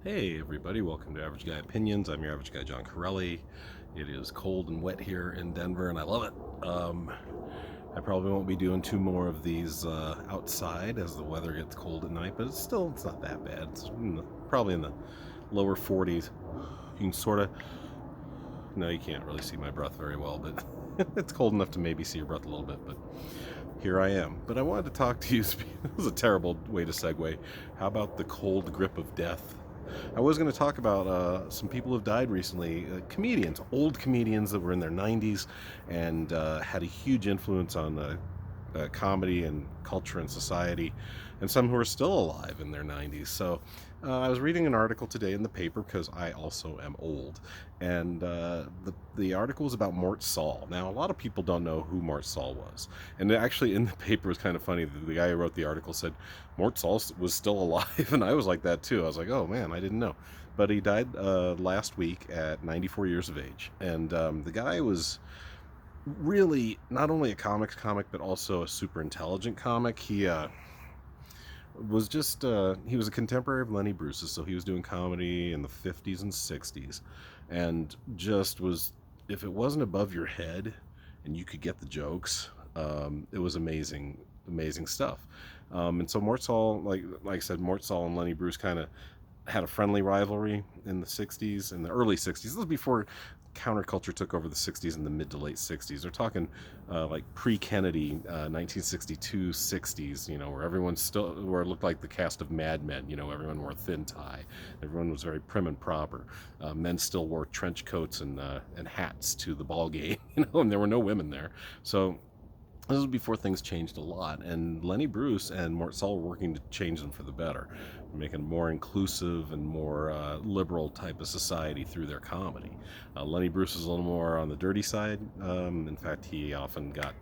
Hey everybody, welcome to Average Guy Opinions. I'm your average guy, John Corelli. It is cold and wet here in Denver, and I love it. I probably won't be doing two more of these outside as the weather gets cold at night, but it's not that bad. It's probably in the lower 40s. You can sort of, no, you can't really see my breath very well, but it's cold enough to maybe see your breath a little bit, but here I am. But I wanted to talk to you, this is a terrible way to segue. How about the cold grip of death? I was going to talk about some people who have died recently, comedians, old comedians that were in their 90s and had a huge influence on comedy and culture and society, and some who are still alive in their 90s. So I was reading an article today in the paper because I also am old, and the article was about Mort Sahl. Now, a lot of people don't know who Mort Sahl was, and actually in the paper was kind of funny. The guy who wrote the article said Mort Sahl was still alive, and I was like that too. I was like, oh man, I didn't know. But he died last week at 94 years of age, and the guy was really not only a comic, but also a super intelligent comic. He was just he was a contemporary of Lenny Bruce's, so he was doing comedy in the 50s and 60s, and just was, if it wasn't above your head and you could get the jokes, it was amazing stuff. And so Mort Sahl, like I said, Mort Sahl and Lenny Bruce kind of had a friendly rivalry in the 60s, in the early 60s. This was before counterculture took over the 60s and the mid to late 60s. They're talking like pre-Kennedy, 1962, 60s, where where it looked like the cast of Mad Men, everyone wore a thin tie. Everyone was very prim and proper. Men still wore trench coats and hats to the ball game, and there were no women there. So this was before things changed a lot, and Lenny Bruce and Mort Sahl were working to change them for the better, making a more inclusive and more liberal type of society through their comedy. Lenny Bruce was a little more on the dirty side. In fact, he often got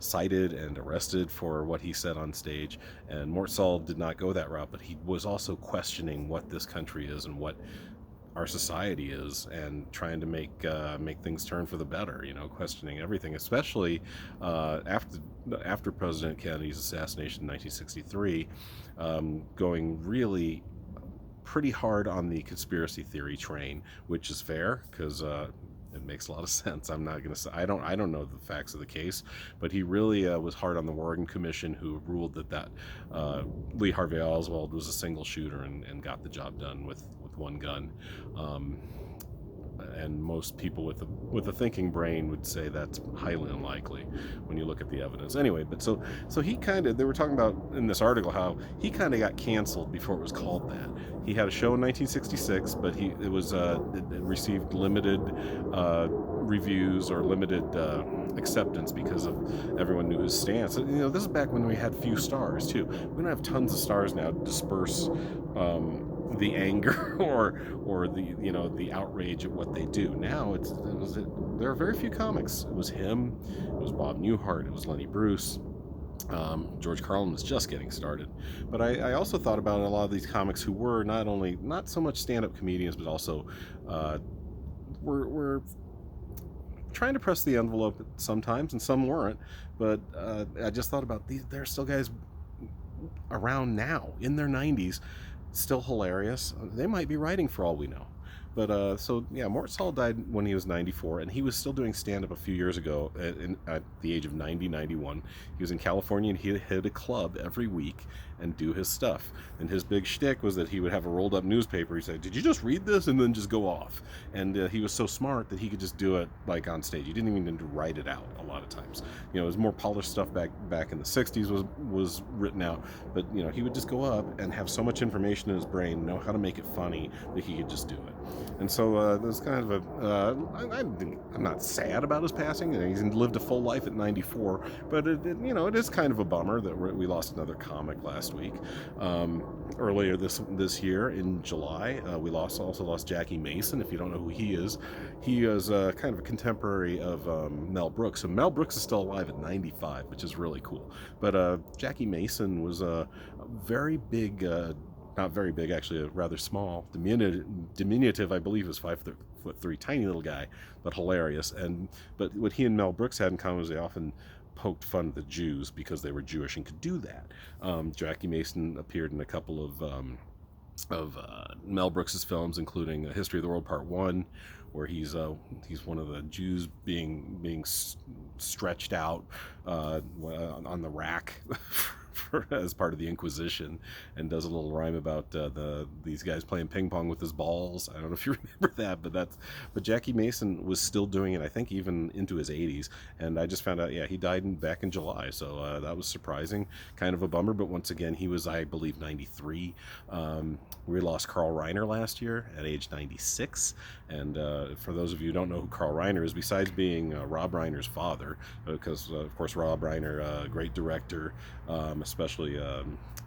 cited and arrested for what he said on stage, and Mort Sahl did not go that route, but he was also questioning what this country is and what our society is, and trying to make things turn for the better, questioning everything, especially after President Kennedy's assassination in 1963, going really pretty hard on the conspiracy theory train, which is fair because it makes a lot of sense. I'm not going to say I don't know the facts of the case, but he really was hard on the Warren Commission, who ruled that Lee Harvey Oswald was a single shooter and got the job done with one gun. And most people with a thinking brain would say that's highly unlikely when you look at the evidence. Anyway, but so he they were talking about in this article how he kind of got canceled before it was called that. He had a show in 1966, but it received limited reviews or limited acceptance because of everyone knew his stance. This is back when we had few stars too. We don't have tons of stars now to disperse the anger or the outrage at what they do. Now there are very few comics. It was him, it was Bob Newhart, it was Lenny Bruce. George Carlin was just getting started. But I also thought about a lot of these comics who were not so much stand-up comedians, but also were trying to press the envelope sometimes, and some weren't. But I just thought about these. There are still guys around now in their 90s, still hilarious. They might be writing for all we know. But Mort Sahl died when he was 94, and he was still doing stand-up a few years ago at the age of 91. He was in California, and he hit a club every week and do his stuff. And his big shtick was that he would have a rolled-up newspaper. He said, "Did you just read this?" and then just go off. And he was so smart that he could just do it like on stage. He didn't even need to write it out a lot of times. It was more polished stuff back in the 60s was written out. But he would just go up and have so much information in his brain, know how to make it funny, that he could just do it. And so there's kind of I'm not sad about his passing. He's lived a full life at 94, but it is kind of a bummer that we lost another comic last week. Earlier this year in July, we also lost Jackie Mason. If you don't know who he is kind of a contemporary of Mel Brooks. So Mel Brooks is still alive at 95, which is really cool. But Jackie Mason was a very big. Not very big, actually, a rather small, diminutive, I believe, was 5'3", tiny little guy, but hilarious. But what he and Mel Brooks had in common was they often poked fun at the Jews because they were Jewish and could do that. Jackie Mason appeared in a couple of Mel Brooks's films, including History of the World Part One, where he's one of the Jews being stretched out on the rack as part of the Inquisition, and does a little rhyme about these guys playing ping pong with his balls. I don't know if you remember that, but Jackie Mason was still doing it, I think, even into his 80s. And I just found out, yeah, he died back in July, so that was surprising, kind of a bummer. But once again, he was, I believe, 93. We lost Carl Reiner last year at age 96. And for those of you who don't know who Carl Reiner is, besides being Rob Reiner's father, because of course Rob Reiner, great director, especially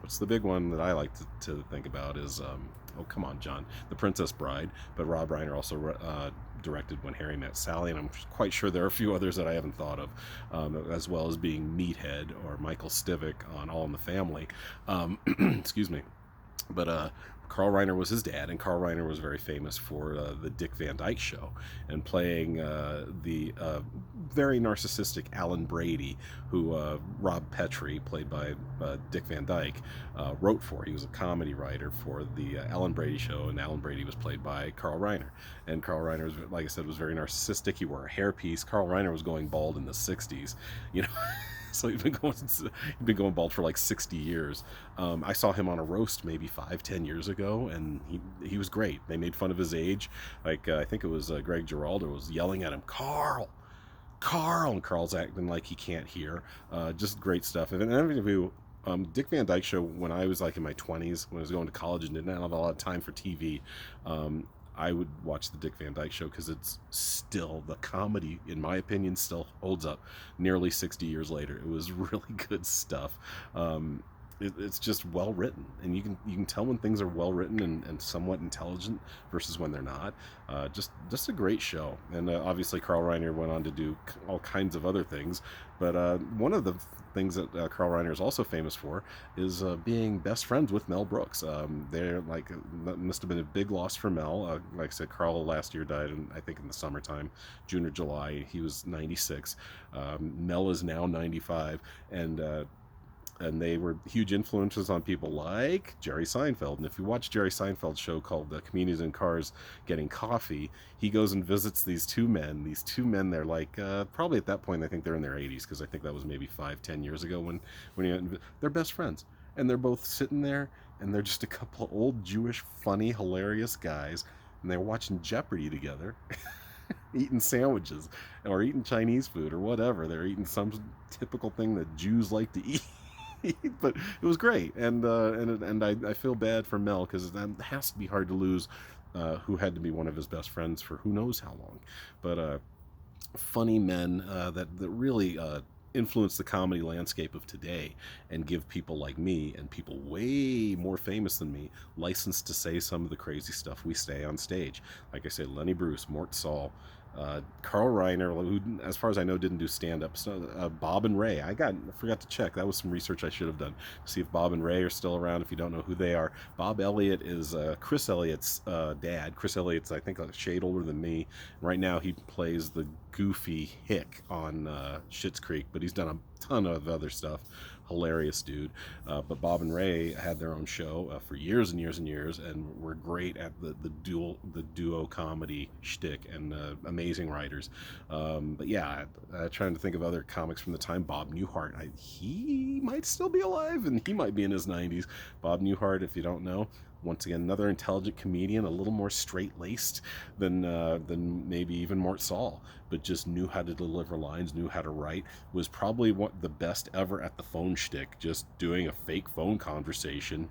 what's the big one that I like to think about is oh come on John, The Princess Bride. But Rob Reiner also directed When Harry Met Sally, and I'm quite sure there are a few others that I haven't thought of, as well as being Meathead or Michael Stivic on All in the Family. Excuse me. But Carl Reiner was his dad, and Carl Reiner was very famous for the Dick Van Dyke Show, and playing the very narcissistic Alan Brady, who Rob Petrie, played by Dick Van Dyke, wrote for. He was a comedy writer for the Alan Brady Show, and Alan Brady was played by Carl Reiner. And Carl Reiner, like I said, was very narcissistic. He wore a hairpiece. Carl Reiner was going bald in the 60s, you know. So he'd been going bald for like 60 years. I saw him on a roast maybe 5-10 years ago, and he was great. They made fun of his age. Like I think it was Gregg Giraldo was yelling at him, Carl, and Carl's acting like he can't hear. Just great stuff. And Dick Van Dyke Show, when I was like in my 20s, when I was going to college and didn't have a lot of time for TV, I would watch the Dick Van Dyke Show because it's still, the comedy, in my opinion, still holds up nearly 60 years later. It was really good stuff. It's just well written, and you can tell when things are well written and somewhat intelligent versus when they're not. Just a great show. And obviously Carl Reiner went on to do all kinds of other things, but one of the things that Carl Reiner is also famous for is being best friends with Mel Brooks. They're like, that must have been a big loss for Mel. Like I said, Carl last year died I think in the summertime, June or July. He was 96. Mel is now 95, and they were huge influences on people like Jerry Seinfeld. And if you watch Jerry Seinfeld's show called Comedians in Cars Getting Coffee, he goes and visits these two men. They're like, probably at that point, I think they're in their 80s, because I think that was maybe 5-10 years ago when they're best friends. And they're both sitting there, and they're just a couple of old Jewish, funny, hilarious guys, and they're watching Jeopardy together. Eating sandwiches or eating Chinese food or whatever. They're eating some typical thing that Jews like to eat. But it was great, and I feel bad for Mel, because that has to be hard to lose, who had to be one of his best friends for who knows how long. But funny men that really influence the comedy landscape of today, and give people like me and people way more famous than me license to say some of the crazy stuff we say on stage. Like I said, Lenny Bruce, Mort Sahl, Carl Reiner, who, as far as I know, didn't do stand-up. So, Bob and Ray. I forgot to check. That was some research I should have done to see if Bob and Ray are still around. If you don't know who they are, Bob Elliott is Chris Elliott's dad. Chris Elliott's, I think, a shade older than me. Right now, he plays the goofy hick on Schitt's Creek, but he's done a ton of other stuff. Hilarious dude. But Bob and Ray had their own show for years and years and years, and were great at the duo comedy shtick, and amazing writers. But yeah, trying to think of other comics from the time. Bob Newhart, he might still be alive, and he might be in his 90s. Bob Newhart, if you don't know, once again, another intelligent comedian, a little more straight-laced than maybe even Mort Sahl, but just knew how to deliver lines, knew how to write, was probably the best ever at the phone shtick, just doing a fake phone conversation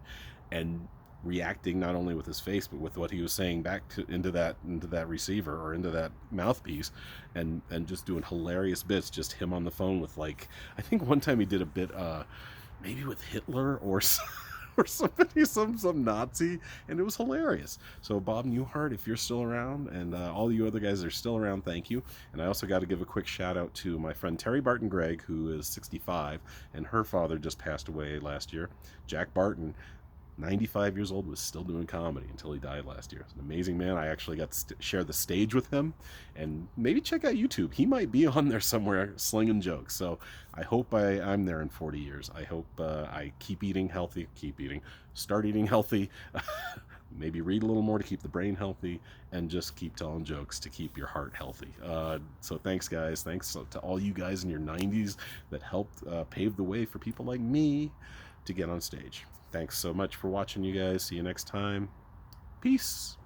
and reacting not only with his face, but with what he was saying back into that receiver, or into that mouthpiece, and just doing hilarious bits, just him on the phone with, like, I think one time he did a bit maybe with Hitler or somebody, some Nazi, and it was hilarious. So Bob Newhart, if you're still around, and all you other guys that are still around, thank you. And I also got to give a quick shout out to my friend Terry Barton Gregg, who is 65, and her father just passed away last year. Jack Barton, 95 years old, was still doing comedy until he died last year. He's an amazing man. I actually got to share the stage with him, and maybe check out YouTube. He might be on there somewhere slinging jokes. So I hope I'm there in 40 years. I hope I start eating healthy, maybe read a little more to keep the brain healthy, and just keep telling jokes to keep your heart healthy. So thanks, guys. Thanks to all you guys in your 90s that helped pave the way for people like me to get on stage. Thanks so much for watching, you guys. See you next time. Peace.